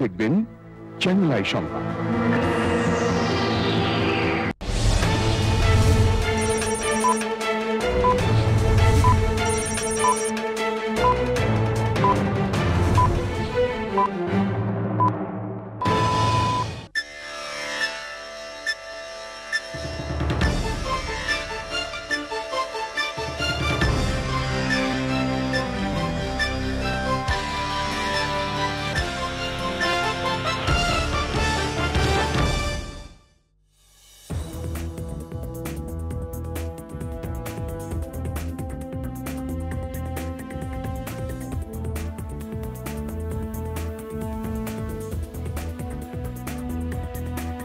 দেখবেন channel I সংবাদ।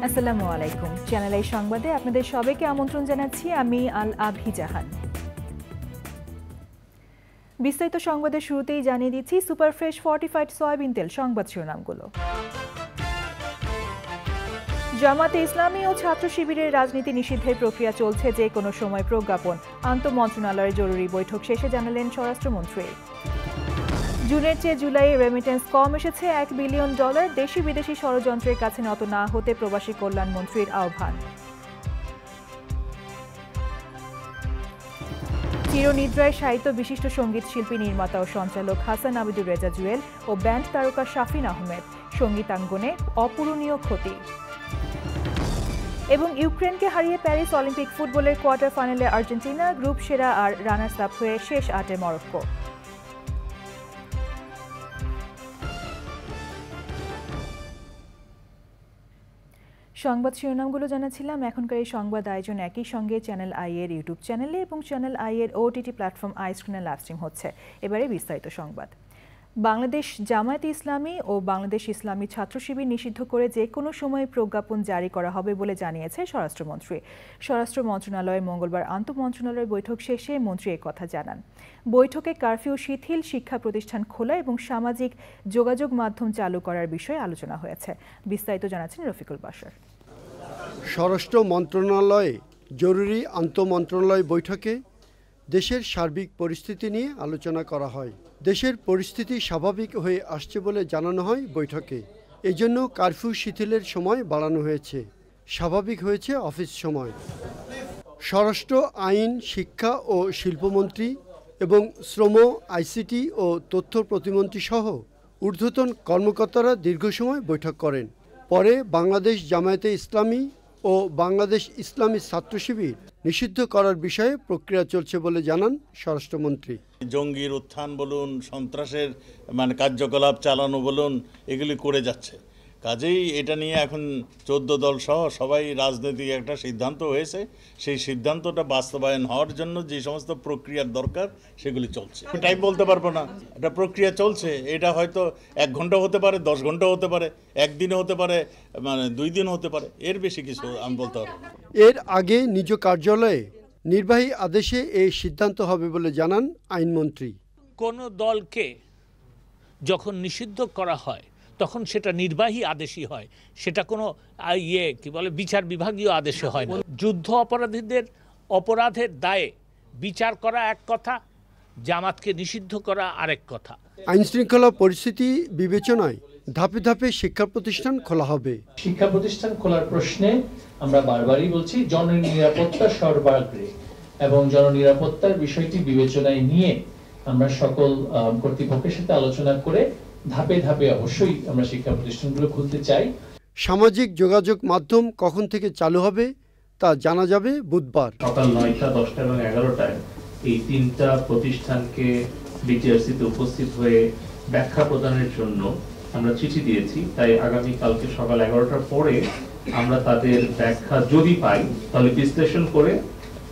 আসসালামু আলাইকুম। চ্যানেল আই সংবাদে আপনাদের সবাইকে আমন্ত্রণ জানাচ্ছি। আমি আল আভি জাহান। বিস্তারিত সংবাদের শুরুতেই জানিয়ে দিচ্ছি সুপার ফ্রেশ ফর্টিফাইড সয়াবিন তেল সংবাদ শিরোনামগুলো। জামাতে ইসলামী ও ছাত্র শিবিরের রাজনীতি নিষিদ্ধের প্রক্রিয়া চলছে, যে কোনো সময় প্রজ্ঞাপন। আন্তঃমন্ত্রণালয়ের জরুরি বৈঠক শেষে জানালেন স্বরাষ্ট্রমন্ত্রী। জুনের চেয়ে জুলাইয়ে রেমিটেন্স কম এসেছে $1 বিলিয়ন। দেশি বিদেশি ষড়যন্ত্রের কাছে নত না হতে প্রবাসী কল্যাণ মন্ত্রীর আহ্বান। চিরনিদ্রায় সাহিত্য বিশিষ্ট সঙ্গীত শিল্পী, নির্মাতা ও সঞ্চালক হাসান আবিদুর রেজা জুয়েল ও ব্যান্ড তারকা শাফিন আহমেদ, সঙ্গীতাঙ্গনে অপূরণীয় ক্ষতি। এবং ইউক্রেনকে হারিয়ে প্যারিস অলিম্পিক ফুটবলের কোয়ার্টার ফাইনালে আর্জেন্টিনা, গ্রুপ সেরা আর রানার্স আপ হয়ে শেষ 8-এ মরক্কো। সংবাদ শিরোনামগুলো জানাচ্ছিলাম। এখনকার এই সংবাদ আয়োজন একই সঙ্গে চ্যানেল আই এর ইউটিউব চ্যানেলে এবং চ্যানেল আই এর ওটিটি প্ল্যাটফর্ম আই স্ক্রিনে লাইভ স্ট্রিম হচ্ছে। এবারে বিস্তারিত সংবাদ। বাংলাদেশ জামায়াতে ইসলামী ও বাংলাদেশ ইসলামী ছাত্র শিবির নিষিদ্ধ করে যে কোনো সময় প্রজ্ঞাপন জারি করা হবে বলে জানিয়েছে স্বরাষ্ট্রমন্ত্রী। স্বরাষ্ট্র মন্ত্রণালয়ে মঙ্গলবার আন্তঃমন্ত্রণালয় বৈঠক শেষে মন্ত্রী একথা জানান। বৈঠকে কারফিউ শিথিল, শিক্ষা প্রতিষ্ঠান খোলা এবং সামাজিক যোগাযোগ মাধ্যম চালু করার বিষয়ে আলোচনা হয়েছে। বিস্তারিত জানাচ্ছেন রফিকুল বাশার। স্বরাষ্ট্র মন্ত্রণালয়ে জরুরি আন্তঃমন্ত্রণালয় বৈঠকে দেশের সার্বিক পরিস্থিতি নিয়ে আলোচনা করা হয়। দেশের পরিস্থিতি স্বাভাবিক হয়ে আসছে বলে জানানো হয় বৈঠকে। এজন্য কারফিউ শিথিলের সময় বাড়ানো হয়েছে, স্বাভাবিক হয়েছে অফিস সময়। স্বরাষ্ট্র, আইন, শিক্ষা ও শিল্পমন্ত্রী এবং শ্রম, আইসিটি ও তথ্য প্রতিমন্ত্রী সহ ঊর্ধ্বতন কর্মকর্তারা দীর্ঘ সময় বৈঠক করেন। পরে বাংলাদেশ জামায়াতে ইসলামী ও বাংলাদেশ ইসলামী ছাত্র শিবির নিষিদ্ধ করার বিষয়ে প্রক্রিয়া চলছে বলে জানান স্বরাষ্ট্রমন্ত্রী। জঙ্গির উত্থান বলুন, সন্ত্রাসের কার্যকলাপ চালানো বলুন, এগুলি করে যাচ্ছে। কাজেই এটা নিয়ে এখন 14 দল সহ সবাই রাজনৈতিক একটা সিদ্ধান্ত হয়েছে। সেই সিদ্ধান্তটা বাস্তবায়ন হওয়ার জন্য যে সমস্ত প্রক্রিয়ার দরকার সেগুলি চলছে। টাইম বলতে পারবো না, এটা প্রক্রিয়া চলছে। এটা হয়তো 1 ঘন্টা হতে পারে, 10 ঘন্টা হতে পারে, একদিনে হতে পারে, 2 দিন হতে পারে, এর বেশি কিছু আমি বলতে পারবো না। এর আগে নিজ কার্যালয়ে নির্বাহী আদেশে এই সিদ্ধান্ত হবে বলে জানান আইনমন্ত্রী। কোন দলকে যখন নিষিদ্ধ করা হয় তখন সেটা নির্বাহী আদেশই হয়, সেটা কোনো বিচার বিভাগীয় আদেশে হয় না। যুদ্ধ অপরাধীদের অপরাধের দায়ে বিচার করা এক কথা, জামাতকে নিষিদ্ধ করা আরেক কথা। আইন শৃঙ্খলা পরিস্থিতি বিবেচনায় ধাপে ধাপে শিক্ষা প্রতিষ্ঠান খোলা হবে। শিক্ষা প্রতিষ্ঠান খোলার প্রশ্নে আমরা বারবারই বলছি জননিরাপত্তা সর্বাগ্রে, এবং জননিরাপত্তার বিষয়টি বিবেচনায় নিয়ে আমরা সকল কর্তৃপক্ষের সাথে আলোচনা করে ধাপে ধাপে অবশ্যই আমরা শিক্ষা প্রতিষ্ঠানগুলো খুলতে চাই। সামাজিক যোগাযোগ মাধ্যম কখন থেকে চালু হবে তা জানা যাবে বুধবার। সকাল 9টা, 10টা এবং 11টায় এই 3টা প্রতিষ্ঠানকে বিটিআরসিতে উপস্থিত হয়ে ব্যাখ্যা প্রদানের জন্য আমরা চিঠি দিয়েছি। তাই আগামী কালকে সকাল 11টার পরে আমরা তাদের ব্যাখ্যা যদি পাই তাহলে বিশ্লেষণ করে,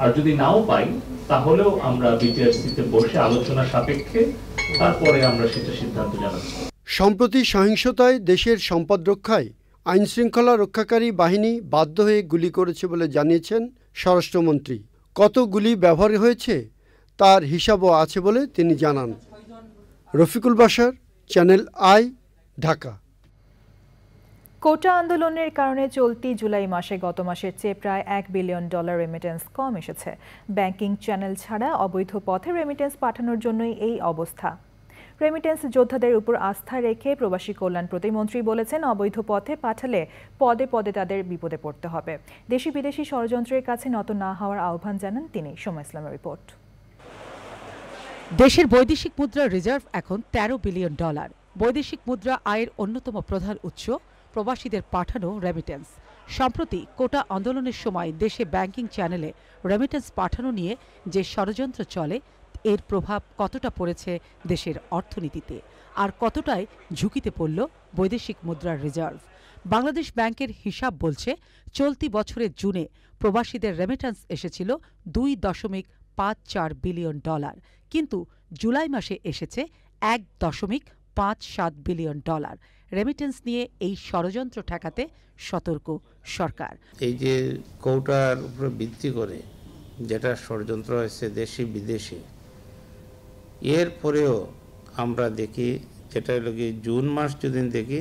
আর যদি নাও পাই তাহলেও আমরা বিটিআরসিতে বসে আলোচনা সাপেক্ষে তারপরে আমরা সেটা সিদ্ধান্ত জানাবো। সম্প্রতি সহিংসতায় দেশের সম্পদ রক্ষায় আইন শৃঙ্খলা রক্ষাকারী বাহিনী বাধ্য হয়ে গুলি করেছে বলে জানিয়েছেন স্বরাষ্ট্রমন্ত্রী। কত গুলি ব্যবহার হয়েছে তার হিসাবও আছে বলে তিনি জানান। Rafiqul Bashar, channel I, Dhaka. Quota আন্দোলনের কারণে চলতি জুলাই মাসে গত মাসের চেয়ে প্রায় $1 বিলিয়ন রেমিটেন্স কম এসেছে। ব্যাংকিং চ্যানেল ছাড়া অবৈধ পথে রেমিটেন্স পাঠানোর জন্যই এই অবস্থা। রেমিটেন্স যোদ্ধাদের উপর আস্থা রেখে প্রবাসী কল্যাণ প্রতিমন্ত্রী বলেছেন, অবৈধ পথে পাঠালে পদে পদে তাদের বিপদে পড়তে হবে। দেশি বিদেশি ষড়যন্ত্রের কাছে নত না হওয়ার আহ্বান জানান তিনি। সময় ইসলামের রিপোর্ট। দেশের বৈদেশিক মুদ্রার রিজার্ভ এখন $13 বিলিয়ন। বৈদেশিক মুদ্রা আয়ের অন্যতম প্রধান উৎস প্রবাসীদের পাঠানো রেমিটেন্স। সম্প্রতি কোটা আন্দোলনের সময় দেশে ব্যাংকিং চ্যানেলে রেমিটেন্স পাঠানো নিয়ে যে ষড়যন্ত্র চলে, এর প্রভাব কতটা পড়েছে দেশের অর্থনীতিতে, আর কতটাই ঝুঁকিতে পড়ল বৈদেশিক মুদ্রার রিজার্ভ। বাংলাদেশ ব্যাংকের হিসাব বলছে, চলতি বছরের জুনে প্রবাসীদের রেমিটেন্স এসেছিল $2.54 বিলিয়ন, কিন্তু জুলাই মাসে এসেছে $1.57 বিলিয়ন। রেমিটেন্স নিয়ে এই ষড়যন্ত্র ঠেকাতে সতর্ক সরকার। এই যে কোটার উপরে ভিত্তি করে যেটা ষড়যন্ত্র হয়েছে দেশি বিদেশি, এরপরেও আমরা দেখি যেটা হলো কি জুন মাস যদি দেখি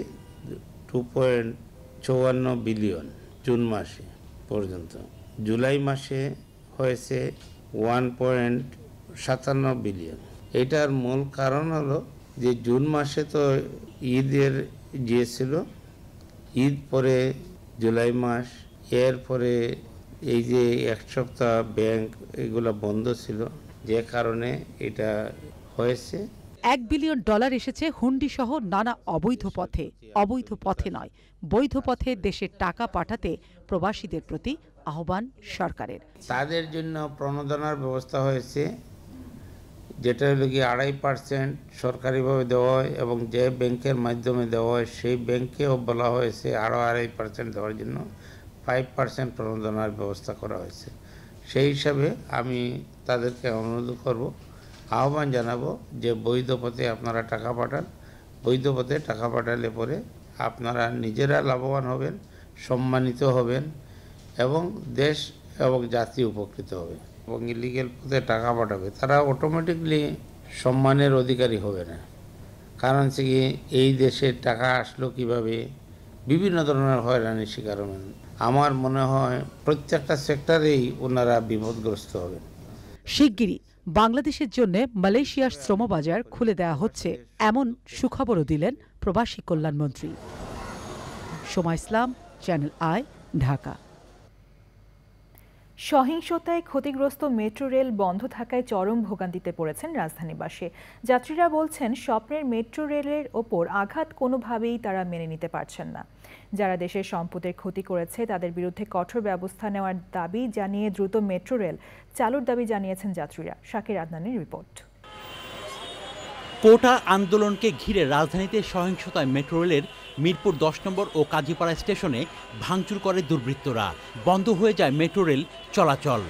2.54 বিলিয়ন জুন মাসে পর্যন্ত। জুলাই মাসে হয়েছে 1.57 বিলিয়ন। এটার মূল কারণ হলো যে জুন মাসে তো ঈদের গিয়েছিল, ঈদ পরে জুলাই মাস, এরপরে এই যে এক সপ্তাহ ব্যাংক এগুলো বন্ধ ছিল, যে কারণে এটা হয়েছে। $1 বিলিয়ন এসেছে হুন্ডি সহ নানা অবৈধ পথে। অবৈধ পথে নয়, বৈধ পথে দেশের টাকা পাঠাতে প্রবাসীদের প্রতি আহ্বান সরকারের। তাদের জন্য প্রণোদনার ব্যবস্থা হয়েছে, যেটা হলো কি 2.5% সরকারিভাবে দেওয়া হয়, এবং যে ব্যাংকের মাধ্যমে দেওয়া হয় সেই ব্যাংকেও বলা হয়েছে আরও 2.5% দেওয়ার জন্য 5% প্রণোদনার ব্যবস্থা করা হয়েছে। সেই হিসাবে আমি তাদেরকে অনুরোধ করব, আহ্বান জানাবো যে বৈধ পথে আপনারা টাকা পাঠান। বৈধ পথে টাকা পাঠালে পরে আপনারা নিজেরা লাভবান হবেন, সম্মানিত হবেন, এবং দেশ এবং জাতি উপকৃত হবে। এবং ইলিগেল পথে টাকা পাঠাবে তারা অটোমেটিকলি সম্মানের অধিকারী হবে না। কারণ হচ্ছে কি এই দেশে টাকা আসলো কিভাবে, বিভিন্ন ধরনের হয়রানির শিকার হবেন। আমার মনে হয় প্রত্যেকটা সেক্টরেই ওনারা বিপদগ্রস্ত হবেন। শিগগিরই বাংলাদেশের জন্য মালয়েশিয়ার শ্রমবাজার খুলে দেওয়া হচ্ছে, এমন সুখবরও দিলেন প্রবাসী কল্যাণমন্ত্রী। সময় ইসলাম, চ্যানেল আই, ঢাকা। সহিংসতায় ক্ষতিগ্রস্ত মেট্রো রেল বন্ধ থাকায় চরম ভোগান্তিতে পড়েছেন রাজধানীবাসী। যাত্রীরা বলছেন, স্বপ্নের মেট্রো রেলের ওপর আঘাত কোনোভাবেই তারা মেনে নিতে পারছেন না। যারা দেশের সম্পদের ক্ষতি করেছে তাদের বিরুদ্ধে কঠোর ব্যবস্থা নেওয়ার দাবি জানিয়ে দ্রুত মেট্রো রেল চালুর দাবি জানিয়েছেন যাত্রীরা। শাকির আদনানের রিপোর্ট। কোটা আন্দোলনকে ঘিরে রাজধানীতে সহিংসতায় মেট্রো রেলের মিরপুর 10 নম্বর ও কাজীপাড়া স্টেশনে ভাঙচুর করে দুর্বৃত্তরা। বন্ধ হয়ে যায় মেট্রো রেল চলাচল।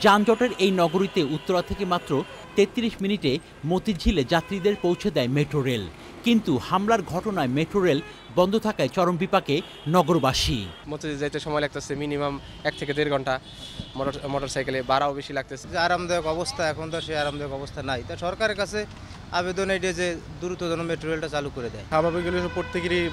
যানজটের এই নগরীতে উত্তরা থেকে মাত্র 33 মিনিটে মতিঝিলে যাত্রীদের পৌঁছে দেয় মেট্রো রেল। কিন্তু হামলার ঘটনায় মেট্রো রেল বন্ধ থাকায় চরম বিপাকে নগরবাসী। মতিঝিল যাইতে সময় লাগতেছে মিনিমাম 1 থেকে 1.5 ঘন্টা। মোটরসাইকেলে ভাড়াও বেশি লাগতেছে। আরামদায়ক অবস্থা এখন তো সেই আরামদায়ক অবস্থা নাই। তা সরকারের কাছে আবেদন এটা যে দ্রুত যেন মেট্রো রেলটা চালু করে দেয়। স্বাভাবিকভাবে প্রত্যেকেরই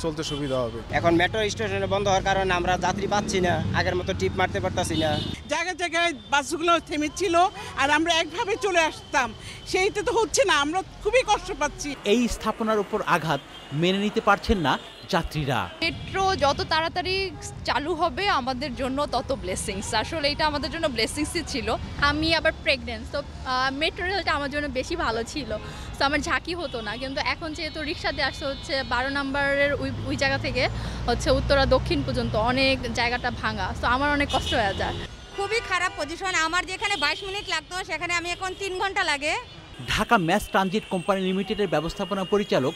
চলতে সুবিধা হবে। এখন মেট্রো স্টেশনে বন্ধ হওয়ার কারণে আমরা যাত্রী পাচ্ছি না, আগের মতো টিপ মারতে পারতাছি না। জায়গায় জায়গায় বাসগুলো থেমেছিল আর আমরা একভাবে চলে আসতাম, সেইটা তো হচ্ছে না, আমরা খুবই কষ্ট পাচ্ছি। এই স্থাপনার উপর আঘাত মেনে নিতে পারছেন না যাত্রীরা। মেট্রো যত তাড়াতাড়ি চালু হবে আমাদের জন্য তত ব্লেসিংস। আসলে এটা আমাদের জন্য ব্লেসিংসই ছিল। আমি আবার প্রেগনেন্ট, তো মেট্রো রেলটা আমার জন্য বেশি ভালো ছিল, তো আমার ঝাঁকি হতো না। কিন্তু এখন যেহেতু রিক্সাতে আসতে হচ্ছে 12 নম্বরের ওই জায়গা থেকে হচ্ছে উত্তরা দক্ষিণ পর্যন্ত অনেক জায়গাটা ভাঙা, তো আমার অনেক কষ্ট হয়ে যায়। খুবই খারাপ পজিশন। আমার যেখানে 22 মিনিট লাগতো সেখানে আমি এখন 3 ঘন্টা লাগে। ঢাকা ম্যাস ট্রানজিট কোম্পানি লিমিটেডের ব্যবস্থাপনা পরিচালক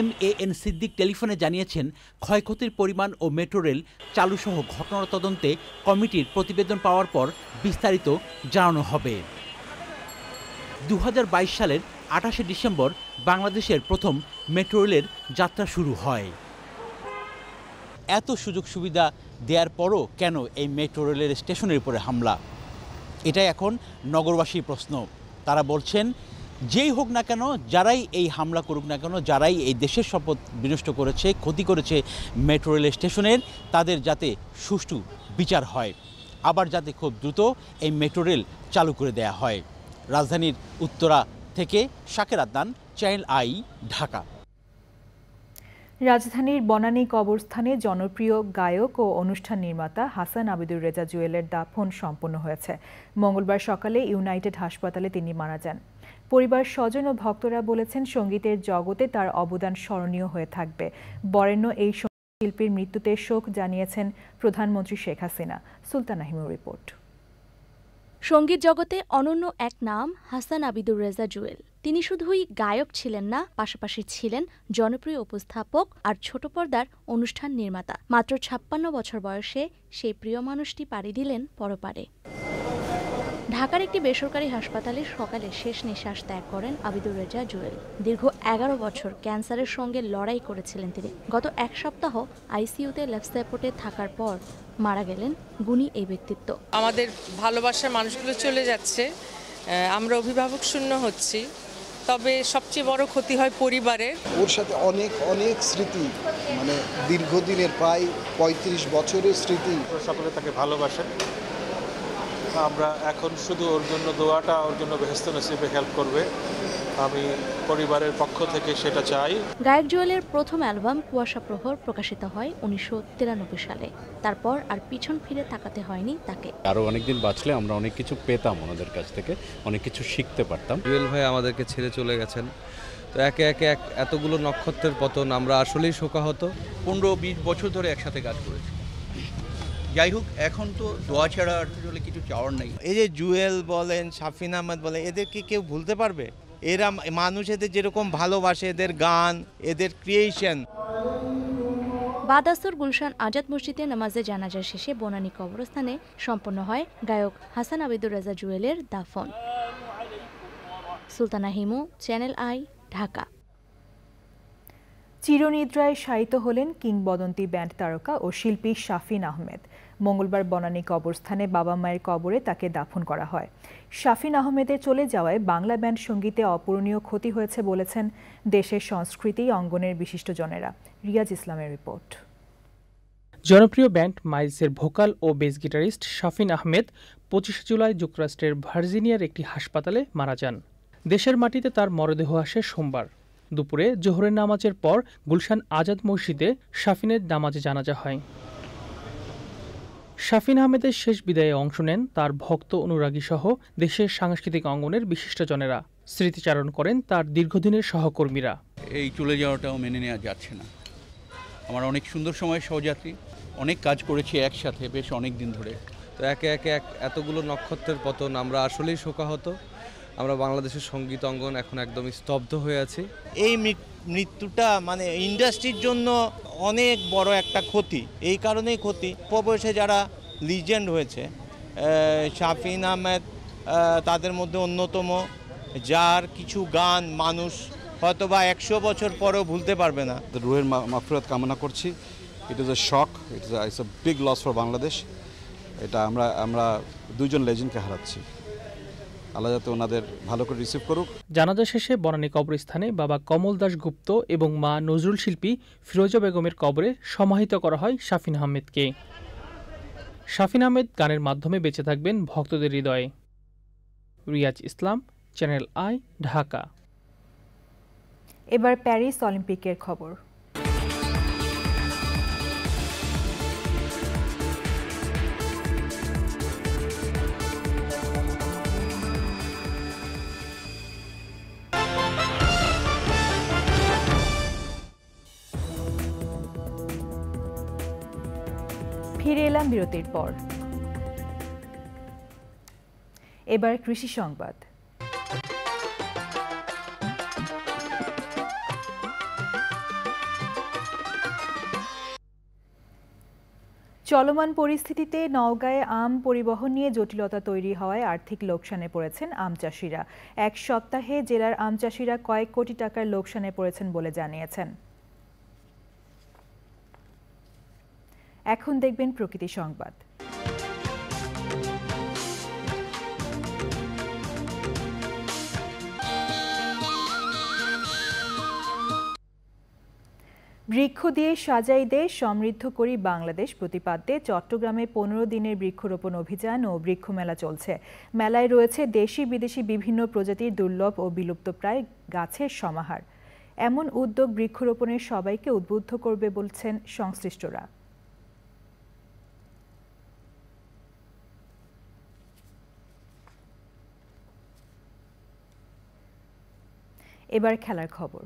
MAN সিদ্দিক টেলিফোনে জানিয়েছেন, ক্ষয়ক্ষতির পরিমাণ ও মেট্রো রেল চালুসহ ঘটনার তদন্তে কমিটির প্রতিবেদন পাওয়ার পর বিস্তারিত জানানো হবে। 2022 সালের 28শে ডিসেম্বর বাংলাদেশের প্রথম মেট্রো রেলের যাত্রা শুরু হয়। এত সুযোগ সুবিধা দেওয়ার পরও কেন এই মেট্রো রেলের স্টেশনের উপরে হামলা? এটাই এখন নগরবাসীর প্রশ্ন। তারা বলছেন, যেই হোক না কেন, যারাই এই হামলা করুক না কেন, যারাই এই দেশের সম্পদ বিনষ্ট করেছে, ক্ষতি করেছে মেট্রো রেল স্টেশনের, তাদের যাতে সুষ্ঠু বিচার হয়, আবার যাতে খুব দ্রুত এই মেট্রো রেল চালু করে দেয়া হয়। রাজধানীর উত্তরা থেকে শাকের আদনান, চ্যানেল আই, ঢাকা। রাজধানীর বনানী কবরস্থানে জনপ্রিয় গায়ক ও অনুষ্ঠান নির্মাতা হাসান আবিদুর রেজা জুয়েলের দাফন সম্পন্ন হয়েছে। মঙ্গলবার সকালে ইউনাইটেড হাসপাতালে তিনি মারা যান। পরিবার, স্বজন ও ভক্তরা বলেছেন, সঙ্গীতের জগতে তার অবদান স্মরণীয় হয়ে থাকবে। বরেণ্য এই শিল্পীর মৃত্যুতে শোক জানিয়েছেন প্রধানমন্ত্রী শেখ হাসিনা। সুলতানা হিমুর রিপোর্ট। সঙ্গীত জগতে অনন্য এক নাম হাসান আবিদুর রেজা জুয়েল। তিনি শুধুই গায়ক ছিলেন না, পাশাপাশি ছিলেন জনপ্রিয় উপস্থাপক আর ছোট পর্দার অনুষ্ঠান নির্মাতা। মাত্র ৫৬ বছর বয়সে সেই প্রিয় মানুষটি পাড়ি দিলেন পরপারে। ঢাকার একটি বেসরকারি হাসপাতালে সকালে শেষ নিঃশ্বাস ত্যাগ করেন আবিদুর রেজা জুয়েল। দীর্ঘ ১১ বছর ক্যান্সারের সঙ্গে লড়াই করেছিলেন তিনি। গত এক সপ্তাহ আইসিইউতে লাইফ সাপোর্টে থাকার পর মারা গেলেন গুণী এই ব্যক্তিত্ব। আমাদের ভালোবাসার মানুষগুলো চলে যাচ্ছে, আমরা অভিভাবক শূন্য হচ্ছি, তবে সবচেয়ে বড় ক্ষতি হয় পরিবারের। ওর সাথে অনেক অনেক স্মৃতি, মানে দীর্ঘদিনের প্রায় ৩৫ বছরের স্মৃতি। সকলে তাকে ভালোবাসেন। আমরা এখন শুধু ওর জন্য দোয়াটা, ওর জন্য বেহেশত নসিবে হেল্প করবে, আমি পরিবারের পক্ষ থেকে সেটা চাই। গায়ক জুয়েলের প্রথম অ্যালবাম কুয়াশা প্রহর প্রকাশিত হয় ১৯৯৩ সালে। তারপর আর পিছন ফিরে তাকাতে হয়নি তাকে। আরও অনেকদিন বাঁচলে আমরা অনেক কিছু পেতাম, ওনাদের কাছ থেকে অনেক কিছু শিখতে পারতাম। জুয়েল ভাই আমাদেরকে ছেড়ে চলে গেছেন, তো একে একে এতগুলো নক্ষত্রের পতন, আমরা আসলেই শোকাহত। ১৫-২০ বছর ধরে একসাথে কাজ করেছি। যাই হোক, এখন তো দোয়া ছাড়া আসলে কিছু চাওয়ার নেই। এই যে জুয়েল বলেন, শাফিন আহমেদ বলেন, এদেরকে কেউ ভুলতে পারবে? এরা মানুষ এদের যেরকম ভালোবাসে, এদের গান, এদের ক্রিয়েশন। বাদাসুর গুলশান আজাদ মসজিদে নামাজে জানাজা শেষে বনানী কবরস্থানে সম্পন্ন হয় গায়ক হাসান আবিদুর রেজা জুয়েলের দাফন। Sultana Himu, channel I, Dhaka. চিরনিদ্রায় শায়িত হলেন কিংবদন্তি ব্যান্ড তারকা ও শিল্পী শাফিন আহমেদ। মঙ্গলবার বনানী কবরস্থানে বাবা মায়ের কবরে তাকে দাফন করা হয়। শাফিন আহমেদের চলে যাওয়ায় বাংলা ব্যান্ড সঙ্গীতে অপূরণীয় ক্ষতি হয়েছে বলেছেন দেশের সংস্কৃতি অঙ্গনের বিশিষ্টজনেরা। রিয়াজ ইসলামের রিপোর্ট। জনপ্রিয় ব্যান্ড মাইলসের ভোকাল ও বেস গিটারিস্ট শাফিন আহমেদ ২৫ জুলাই যুক্তরাষ্ট্রের ভার্জিনিয়ার একটি হাসপাতালে মারা যান। দেশের মাটিতে তার মরদেহ আসে সোমবার দুপুরে জোহরের নামাজের পর গুলশান আজাদ মসজিদে শাফিনের নামাজে জানাজা হয়। শাফিন আহমেদের শেষ বিদায়ে অংশ নেন তার ভক্ত অনুরাগী সহ দেশের সাংস্কৃতিক অঙ্গনের বিশিষ্টজনেরা। স্মৃতিচারণ করেন তার দীর্ঘদিনের সহকর্মীরা। এই চলে যাওয়াটাও মেনে নেওয়া যাচ্ছে না। আমার অনেক সুন্দর সময় সহযাত্রী, অনেক কাজ করেছি একসাথে বেশ অনেক দিন ধরে। তো একে একে এতগুলো নক্ষত্রের পতন, আমরা আসলেই শোকাহত। আমরা বাংলাদেশের সঙ্গীত অঙ্গন এখন একদমই স্তব্ধ হয়ে আছি। এই মৃত্যুটা মানে ইন্ডাস্ট্রির জন্য অনেক বড় একটা ক্ষতি। এই কারণেই ক্ষতি, বয়সে যারা লিজেন্ড হয়েছে, শাফিন আহমেদ তাদের মধ্যে অন্যতম, যার কিছু গান মানুষ হয়তোবা ১০০ বছর পরেও ভুলতে পারবে না। রুহের মাগফিরাত কামনা করছি। It is a shock, it's a big loss for Bangladesh. এটা আমরা দুইজন লেজেন্ডকে হারাচ্ছি। আল্লাহ যাতে ওনাদের ভালো করে রিসিভ করুক। জানাজা শেষে বনানী কবরস্থানে বাবা কমল দাস গুপ্ত এবং মা নজরুল শিল্পী ফিরোজা বেগমের কবরে সমাহিত করা হয় শাফিন আহমেদকে। শাফিন আহমেদ গানের মাধ্যমে বেঁচে থাকবেন ভক্তদের হৃদয়ে। রিয়াজ ইসলাম, চ্যানেল আই, ঢাকা। এবার প্যারিস অলিম্পিকের খবর। ফিরে এলাম বিরতির পর। এবার কৃষি সংবাদ। চলমান পরিস্থিতিতে নওগাঁয়ে আম পরিবহন নিয়ে জটিলতা তৈরি হওয়ায় আর্থিক লোকসানে পড়েছেন আম চাষিরা। এক সপ্তাহে জেলার আম চাষিরা কয়েক কোটি টাকার লোকসানে পড়েছেন বলে জানিয়েছেন। এখন দেখবেন প্রকৃতি সংবাদ। বৃক্ষ দিয়ে সাজাই দেশ, সমৃদ্ধ করি বাংলাদেশ প্রতিপাদ্যে চট্টগ্রামে 15 দিনের বৃক্ষরোপণ অভিযান ও বৃক্ষমেলা চলছে। মেলায় রয়েছে দেশি বিদেশি বিভিন্ন প্রজাতির দুর্লভ ও বিলুপ্তপ্রায় গাছের সমাহার। এমন উদ্যোগ বৃক্ষরোপণের সবাইকে উদ্বুদ্ধ করবে বলছেন সংশ্লিষ্টরা। এবার খেলার খবর।